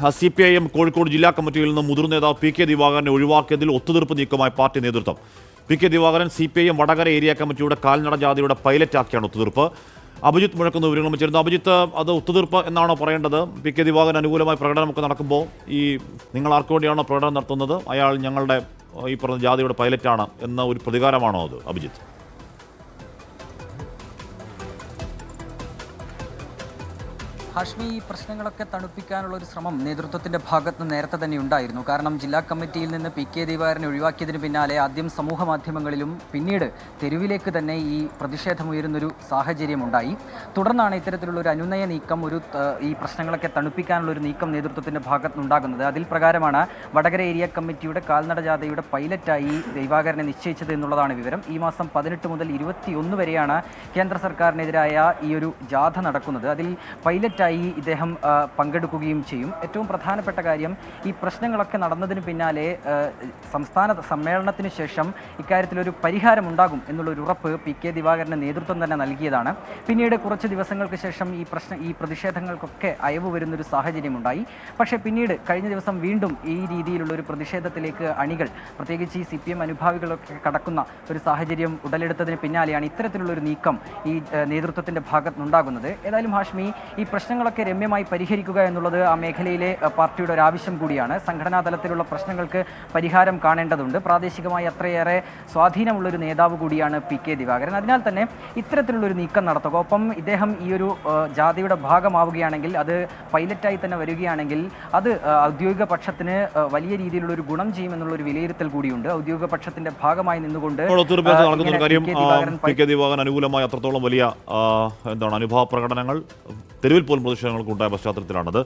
CPIM Kozhikode ജില്ലാ കമ്മിറ്റിയിൽ നിന്ന് മുതിർന്ന നേതാവ് PK ദിവാകരനെ ഒഴിവാക്കിയതിൽ ഒത്തുതീർപ്പ് നീക്കമായി പാർട്ടി നേതൃത്വം. PK Divakaran CPIM Vadakara area കമ്മിറ്റിയുടെ കാൽനട ജാഥയുടെ പൈലറ്റാക്കിയാണ് ഒത്തുതീർപ്പ്. അഭിജിത്ത് മുഴക്കുന്ന വിവരങ്ങൾ വെച്ചിരുന്നു. അഭിജിത്ത്, അത് ഒത്തുതീർപ്പ് എന്നാണോ പറയേണ്ടത്? PK ദിവാകരൻ അനുകൂലമായി പ്രകടനമൊക്കെ നടക്കുമ്പോൾ നിങ്ങൾ ആർക്കു വേണ്ടിയാണോ പ്രകടനം നടത്തുന്നത്, അയാൾ ഞങ്ങളുടെ ഈ പറഞ്ഞ ജാഥയുടെ പൈലറ്റാണ് എന്ന ഒരു പ്രതികാരമാണോ അത്, അഭിജിത്ത്? ഹാഷ്മി, ഈ പ്രശ്നങ്ങളൊക്കെ തണുപ്പിക്കാനുള്ള ഒരു ശ്രമം നേതൃത്വത്തിൻ്റെ ഭാഗത്ത് നിന്ന് നേരത്തെ തന്നെ ഉണ്ടായിരുന്നു. കാരണം ജില്ലാ കമ്മിറ്റിയിൽ നിന്ന് PK ദിവാകരനെ ഒഴിവാക്കിയതിന് പിന്നാലെ ആദ്യം സമൂഹ മാധ്യമങ്ങളിലും പിന്നീട് തെരുവിലേക്ക് തന്നെ ഈ പ്രതിഷേധമുയരുന്നൊരു സാഹചര്യം ഉണ്ടായി. തുടർന്നാണ് ഇത്തരത്തിലുള്ള ഒരു അനുനയ നീക്കം, ഈ പ്രശ്നങ്ങളൊക്കെ തണുപ്പിക്കാനുള്ള ഒരു നീക്കം നേതൃത്വത്തിൻ്റെ ഭാഗത്ത് നിന്നുണ്ടാകുന്നത്. അതിൽ പ്രകാരമാണ് വടകര ഏരിയ കമ്മിറ്റിയുടെ കാൽനട ജാഥയുടെ പൈലറ്റായി ദിവാകരനെ നിശ്ചയിച്ചത് എന്നുള്ളതാണ് വിവരം. ഈ മാസം 18 മുതൽ 21 വരെയാണ് കേന്ദ്ര സർക്കാരിനെതിരായ ഈ ഒരു ജാഥ നടക്കുന്നത്. അതിൽ പൈലറ്റായി ഇദ്ദേഹം പങ്കെടുക്കുകയും ചെയ്യും. ഏറ്റവും പ്രധാനപ്പെട്ട കാര്യം, ഈ പ്രശ്നങ്ങളൊക്കെ നടന്നതിന് പിന്നാലെ സംസ്ഥാന സമ്മേളനത്തിന് ശേഷം ഇക്കാര്യത്തിലൊരു പരിഹാരമുണ്ടാകും എന്നുള്ളൊരു ഉറപ്പ് PK ദിവാകരന് നേതൃത്വം തന്നെ നൽകിയതാണ്. പിന്നീട് കുറച്ച് ദിവസങ്ങൾക്ക് ശേഷം ഈ പ്രതിഷേധങ്ങൾക്കൊക്കെ അയവ് വരുന്നൊരു സാഹചര്യമുണ്ടായി. പക്ഷേ പിന്നീട് കഴിഞ്ഞ ദിവസം വീണ്ടും ഈ രീതിയിലുള്ള ഒരു പ്രതിഷേധത്തിലേക്ക് അണികൾ, പ്രത്യേകിച്ച് ഈ CPM അനുഭാവികളൊക്കെ കടക്കുന്ന ഒരു സാഹചര്യം ഉടലെടുത്തതിന് പിന്നാലെയാണ് ഇത്തരത്തിലുള്ളൊരു നീക്കം ഈ നേതൃത്വത്തിൻ്റെ ഭാഗത്തുനിന്നുണ്ടാകുന്നത്. ഏതായാലും ഹാഷ്മി, ഈ പ്രശ്നങ്ങളൊക്കെ രമ്യമായി പരിഹരിക്കുക എന്നുള്ളത് ആ മേഖലയിലെ പാർട്ടിയുടെ ഒരു ആവശ്യം കൂടിയാണ്. സംഘടനാ തലത്തിലുള്ള പ്രശ്നങ്ങൾക്ക് പരിഹാരം കാണേണ്ടതുണ്ട്. പ്രാദേശികമായി അത്രയേറെ സ്വാധീനമുള്ളൊരു നേതാവ് കൂടിയാണ് PK ദിവാകരൻ. അതിനാൽ തന്നെ ഇത്തരത്തിലുള്ളൊരു നീക്കം നടത്തുക, ഒപ്പം ഇദ്ദേഹം ഈ ഒരു ജാഥയുടെ ഭാഗമാവുകയാണെങ്കിൽ, അത് പൈലറ്റായി തന്നെ വരികയാണെങ്കിൽ അത് ഔദ്യോഗിക പക്ഷത്തിന് വലിയ രീതിയിലുള്ളൊരു ഗുണം ചെയ്യുമെന്നുള്ളൊരു വിലയിരുത്തൽ കൂടിയുണ്ട്. ഔദ്യോഗിക പക്ഷത്തിന്റെ ഭാഗമായി നിന്നുകൊണ്ട് PK ദിവാകരൻ അനുകൂലമായി അത്രത്തോളം വലിയ അനുഭാവ പ്രകടനങ്ങൾ തെരുവിൽ പോലും പ്രതിഷേധങ്ങൾക്ക് ഉണ്ടായ പശ്ചാത്തലത്തിലാണത്.